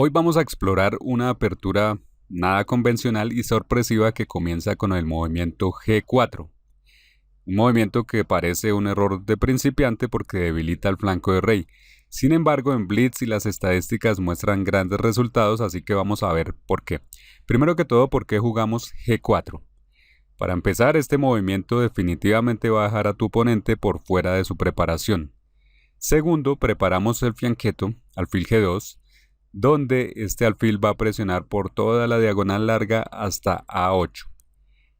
Hoy vamos a explorar una apertura nada convencional y sorpresiva que comienza con el movimiento G4. Un movimiento que parece un error de principiante porque debilita el flanco de rey. Sin embargo, en Blitz y las estadísticas muestran grandes resultados, así que vamos a ver por qué. Primero que todo, ¿por qué jugamos G4? Para empezar, este movimiento definitivamente va a dejar a tu oponente por fuera de su preparación. Segundo, preparamos el fianqueto, alfil G2, donde este alfil va a presionar por toda la diagonal larga hasta A8.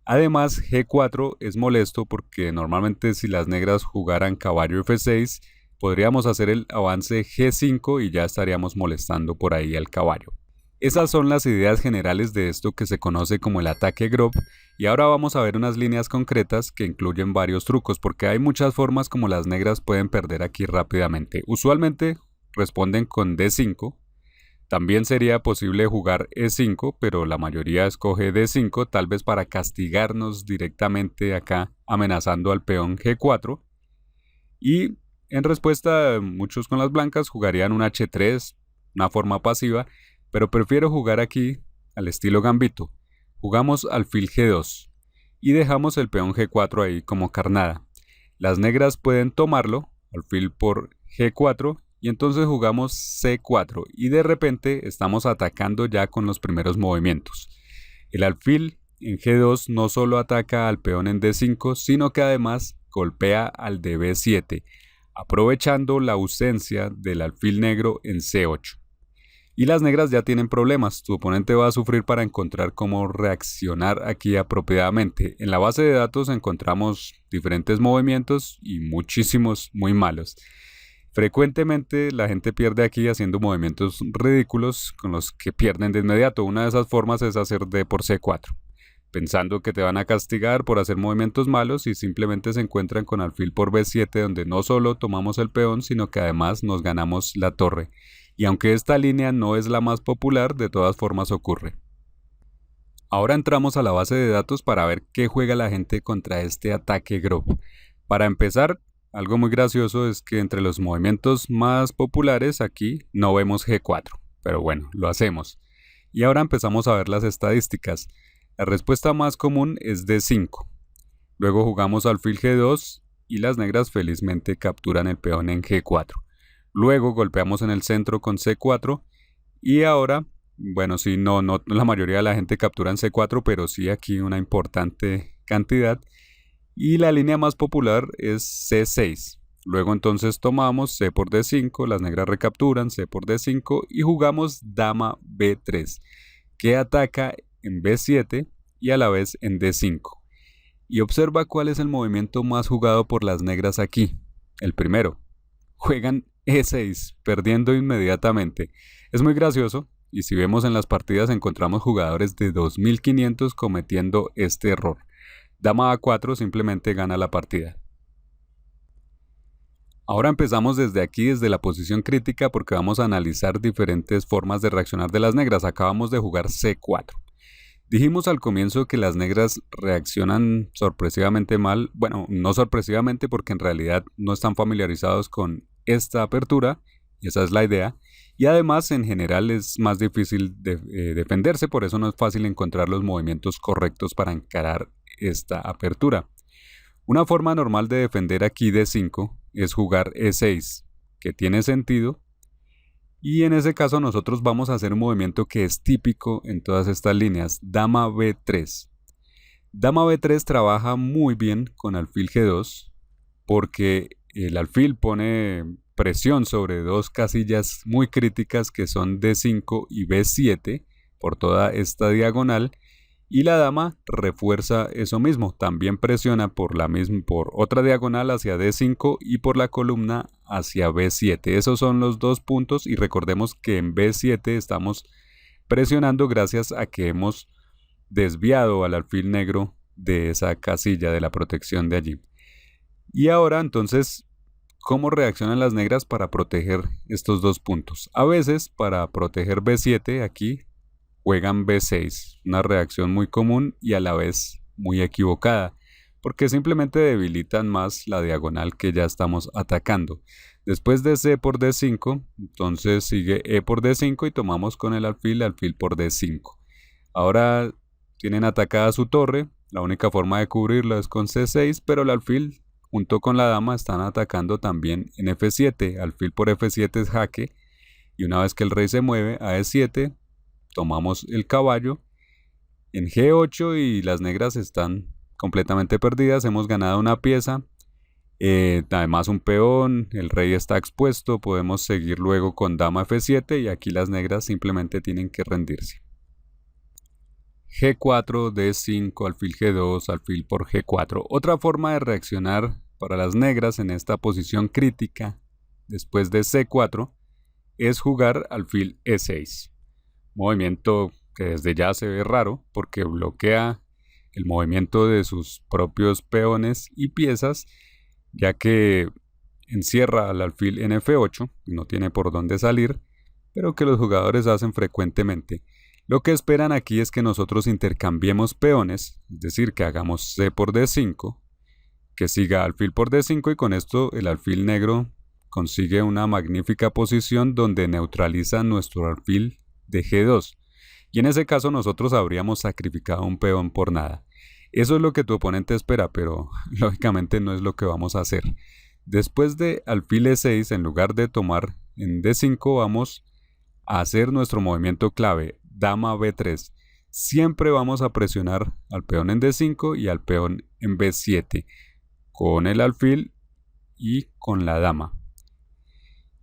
Además, G4 es molesto porque normalmente si las negras jugaran caballo F6, podríamos hacer el avance G5 y ya estaríamos molestando por ahí al caballo. Esas son las ideas generales de esto que se conoce como el ataque Grob, y ahora vamos a ver unas líneas concretas que incluyen varios trucos, porque hay muchas formas como las negras pueden perder aquí rápidamente. Usualmente responden con D5, también sería posible jugar E5, pero la mayoría escoge D5, tal vez para castigarnos directamente acá, amenazando al peón G4, y en respuesta muchos con las blancas jugarían un H3, una forma pasiva, pero prefiero jugar aquí al estilo gambito. Jugamos alfil G2 y dejamos el peón G4 ahí como carnada. Las negras pueden tomarlo, alfil por G4, y entonces jugamos C4 y de repente estamos atacando ya con los primeros movimientos. El alfil en G2 no solo ataca al peón en D5, sino que además golpea al de B7, aprovechando la ausencia del alfil negro en C8. Y las negras ya tienen problemas, tu oponente va a sufrir para encontrar cómo reaccionar aquí apropiadamente. En la base de datos encontramos diferentes movimientos y muchísimos muy malos. Frecuentemente la gente pierde aquí haciendo movimientos ridículos con los que pierden de inmediato. Una de esas formas es hacer D por C4, pensando que te van a castigar por hacer movimientos malos y simplemente se encuentran con alfil por B7 donde no solo tomamos el peón sino que además nos ganamos la torre. Y aunque esta línea no es la más popular, de todas formas ocurre. Ahora entramos a la base de datos para ver qué juega la gente contra este ataque Grob. Para empezar, algo muy gracioso es que entre los movimientos más populares aquí no vemos G4, pero bueno, lo hacemos. Y ahora empezamos a ver las estadísticas. La respuesta más común es D5. Luego jugamos alfil G2 y las negras felizmente capturan el peón en G4. Luego golpeamos en el centro con C4 y ahora, bueno, sí, no la mayoría de la gente captura en C4, pero sí aquí una importante cantidad. Y la línea más popular es C6. Luego entonces tomamos C por D5, las negras recapturan C por D5 y jugamos dama B3, que ataca en B7 y a la vez en D5. Y observa cuál es el movimiento más jugado por las negras aquí. El primero. Juegan E6, perdiendo inmediatamente. Es muy gracioso, y si vemos en las partidas encontramos jugadores de 2500 cometiendo este error. Dama A4 simplemente gana la partida. Ahora empezamos desde aquí, desde la posición crítica, porque vamos a analizar diferentes formas de reaccionar de las negras. Acabamos de jugar C4. Dijimos al comienzo que las negras reaccionan sorpresivamente mal. Bueno, no sorpresivamente porque en realidad no están familiarizados con esta apertura, y esa es la idea. Y además en general es más difícil defenderse, por eso no es fácil encontrar los movimientos correctos para encarar esta apertura. Una forma normal de defender aquí D5 es jugar E6, que tiene sentido, y en ese caso nosotros vamos a hacer un movimiento que es típico en todas estas líneas, dama B3. Dama B3 trabaja muy bien con alfil G2 porque el alfil pone presión sobre dos casillas muy críticas que son D5 y B7 por toda esta diagonal, y la dama refuerza eso mismo, también presiona por otra diagonal hacia D5 y por la columna hacia B7. Esos son los dos puntos y recordemos que en B7 estamos presionando gracias a que hemos desviado al alfil negro de esa casilla de la protección de allí. Y ahora entonces, ¿cómo reaccionan las negras para proteger estos dos puntos? A veces para proteger B7 aquí juegan B6, una reacción muy común y a la vez muy equivocada, porque simplemente debilitan más la diagonal que ya estamos atacando. Después de C por D5, entonces sigue E por D5 y tomamos con el alfil por D5. Ahora tienen atacada su torre, la única forma de cubrirla es con C6, pero el alfil junto con la dama están atacando también en F7. Alfil por F7 es jaque, y una vez que el rey se mueve a E7, tomamos el caballo en G8 y las negras están completamente perdidas. Hemos ganado una pieza, además un peón, el rey está expuesto. Podemos seguir luego con dama F7 y aquí las negras simplemente tienen que rendirse. G4, D5, alfil G2, alfil por G4. Otra forma de reaccionar para las negras en esta posición crítica después de C4 es jugar alfil E6. Movimiento que desde ya se ve raro porque bloquea el movimiento de sus propios peones y piezas, ya que encierra al alfil en F8 y no tiene por dónde salir, pero que los jugadores hacen frecuentemente. Lo que esperan aquí es que nosotros intercambiemos peones, es decir, que hagamos C por D5, que siga alfil por D5 y con esto el alfil negro consigue una magnífica posición donde neutraliza nuestro alfil de G2. Y en ese caso nosotros habríamos sacrificado un peón por nada. Eso es lo que tu oponente espera, pero lógicamente no es lo que vamos a hacer. Después de alfil E6, en lugar de tomar en D5, vamos a hacer nuestro movimiento clave, dama B3. Siempre vamos a presionar al peón en D5 y al peón en B7, con el alfil y con la dama.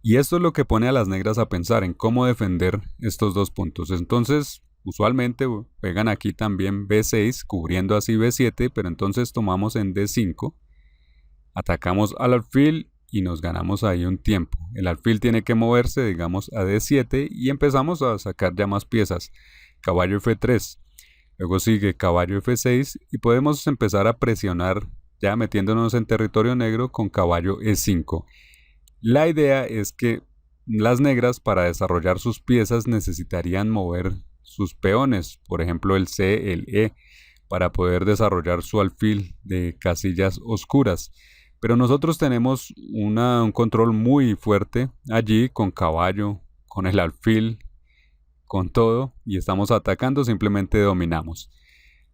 Y esto es lo que pone a las negras a pensar en cómo defender estos dos puntos. Entonces, usualmente juegan aquí también B6, cubriendo así B7, pero entonces tomamos en D5, atacamos al alfil y nos ganamos ahí un tiempo. El alfil tiene que moverse, digamos, a D7 y empezamos a sacar ya más piezas. Caballo F3, luego sigue caballo F6 y podemos empezar a presionar ya metiéndonos en territorio negro con caballo E5. La idea es que las negras para desarrollar sus piezas necesitarían mover sus peones, por ejemplo el C, el E, para poder desarrollar su alfil de casillas oscuras. Pero nosotros tenemos un control muy fuerte allí con caballo, con el alfil, con todo, y estamos atacando, simplemente dominamos.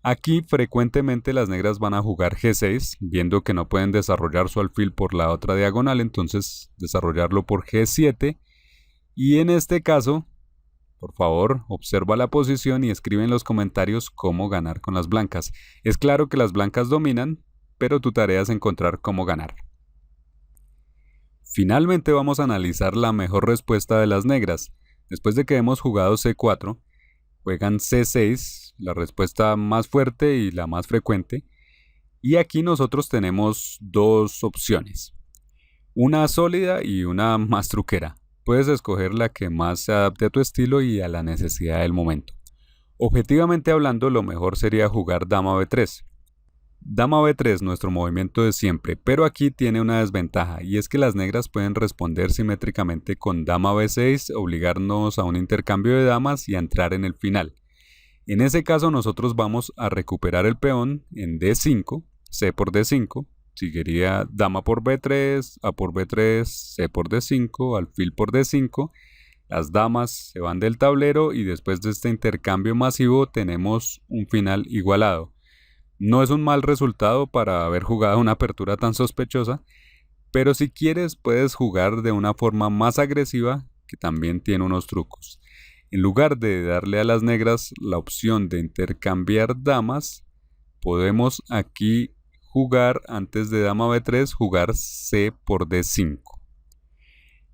Aquí frecuentemente las negras van a jugar G6, viendo que no pueden desarrollar su alfil por la otra diagonal, entonces desarrollarlo por G7. Y en este caso, por favor, observa la posición y escribe en los comentarios cómo ganar con las blancas. Es claro que las blancas dominan, pero tu tarea es encontrar cómo ganar. Finalmente vamos a analizar la mejor respuesta de las negras. Después de que hemos jugado C4, juegan C6, la respuesta más fuerte y la más frecuente. Y aquí nosotros tenemos dos opciones, una sólida y una más truquera. Puedes escoger la que más se adapte a tu estilo y a la necesidad del momento. Objetivamente hablando, lo mejor sería jugar dama B3. Dama B3, nuestro movimiento de siempre, pero aquí tiene una desventaja y es que las negras pueden responder simétricamente con dama B6, obligarnos a un intercambio de damas y a entrar en el final. En ese caso nosotros vamos a recuperar el peón en D5, C por D5, seguiría dama por B3, A por B3, C por D5, alfil por D5. Las damas se van del tablero y después de este intercambio masivo tenemos un final igualado. No es un mal resultado para haber jugado una apertura tan sospechosa, pero si quieres puedes jugar de una forma más agresiva que también tiene unos trucos. En lugar de darle a las negras la opción de intercambiar damas, podemos aquí jugar antes de dama B3, jugar C por D5.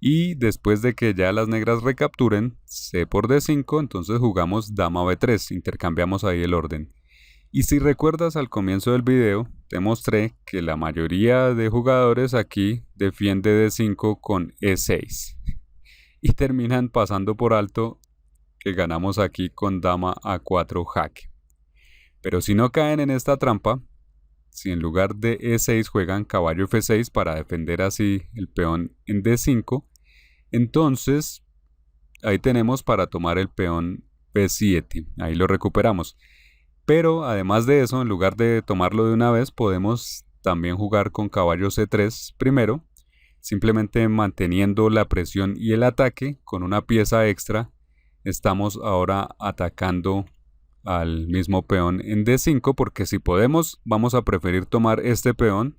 Y después de que ya las negras recapturen C por D5, entonces jugamos dama B3, intercambiamos ahí el orden. Y si recuerdas al comienzo del video, te mostré que la mayoría de jugadores aquí defiende D5 con E6. Y terminan pasando por alto que ganamos aquí con dama A4 jaque. Pero si no caen en esta trampa, si en lugar de E6 juegan caballo F6 para defender así el peón en D5, entonces ahí tenemos para tomar el peón B7, ahí lo recuperamos. Pero además de eso, en lugar de tomarlo de una vez, podemos también jugar con caballo C3 primero, Simplemente manteniendo la presión y el ataque con una pieza extra, estamos ahora atacando al mismo peón en D5, porque si podemos, vamos a preferir tomar este peón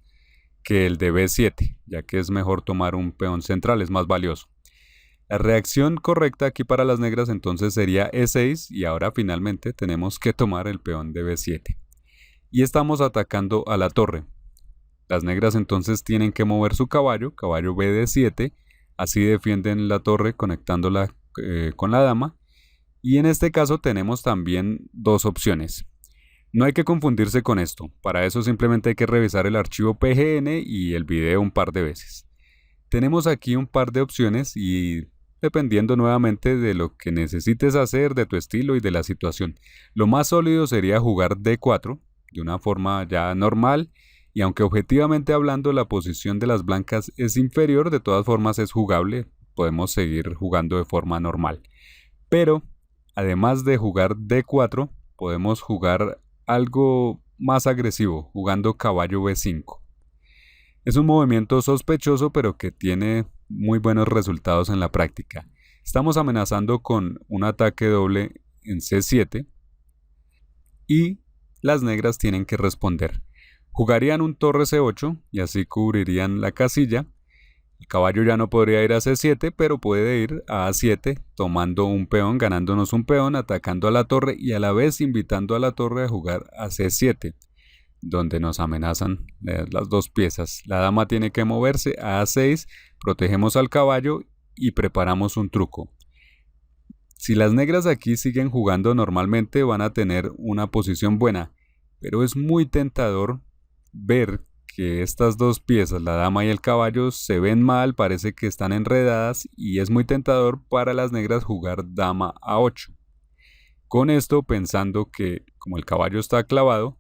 que el de B7, ya que es mejor tomar un peón central, es más valioso. La reacción correcta aquí para las negras entonces sería E6 y ahora finalmente tenemos que tomar el peón de B7. Y estamos atacando a la torre. Las negras entonces tienen que mover su caballo BD7, así defienden la torre conectándola con la dama. Y en este caso tenemos también dos opciones. No hay que confundirse con esto, para eso simplemente hay que revisar el archivo PGN y el video un par de veces. Tenemos aquí un par de opciones y dependiendo nuevamente de lo que necesites hacer, de tu estilo y de la situación. Lo más sólido sería jugar D4 de una forma ya normal, y aunque objetivamente hablando la posición de las blancas es inferior, de todas formas es jugable, podemos seguir jugando de forma normal. Pero además de jugar D4, podemos jugar algo más agresivo, jugando caballo B5. Es un movimiento sospechoso, pero que tiene muy buenos resultados en la práctica. Estamos amenazando con un ataque doble en C7 y las negras tienen que responder. Jugarían un torre C8 y así cubrirían la casilla. El caballo ya no podría ir a C7, pero puede ir a A7 tomando un peón, ganándonos un peón, atacando a la torre y a la vez invitando a la torre a jugar a C7, donde nos amenazan las dos piezas. La dama tiene que moverse a A6, protegemos al caballo y preparamos un truco. Si las negras aquí siguen jugando normalmente van a tener una posición buena, pero es muy tentador ver que estas dos piezas, la dama y el caballo, se ven mal, parece que están enredadas y es muy tentador para las negras jugar dama A8. Con esto pensando que como el caballo está clavado,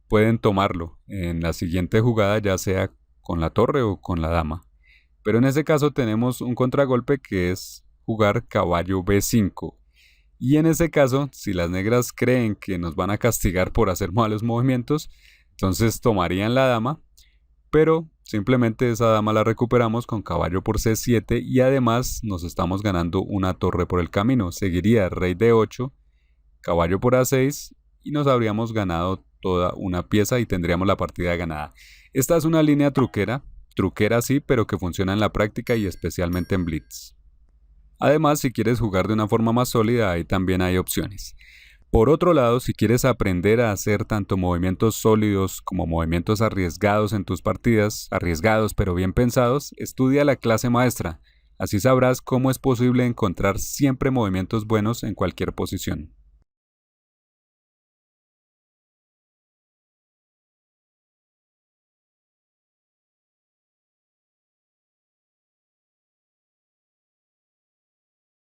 pueden tomarlo en la siguiente jugada, ya sea con la torre o con la dama. Pero en ese caso tenemos un contragolpe que es jugar caballo B5. Y en ese caso, si las negras creen que nos van a castigar por hacer malos movimientos, entonces tomarían la dama, pero simplemente esa dama la recuperamos con caballo por C7 y además nos estamos ganando una torre por el camino. Seguiría rey D8, caballo por A6 y nos habríamos ganado toda una pieza y tendríamos la partida ganada. Esta es una línea truquera sí, pero que funciona en la práctica y especialmente en Blitz. Además, si quieres jugar de una forma más sólida, ahí también hay opciones. Por otro lado, si quieres aprender a hacer tanto movimientos sólidos como movimientos arriesgados en tus partidas, arriesgados pero bien pensados, estudia la clase maestra. Así sabrás cómo es posible encontrar siempre movimientos buenos en cualquier posición.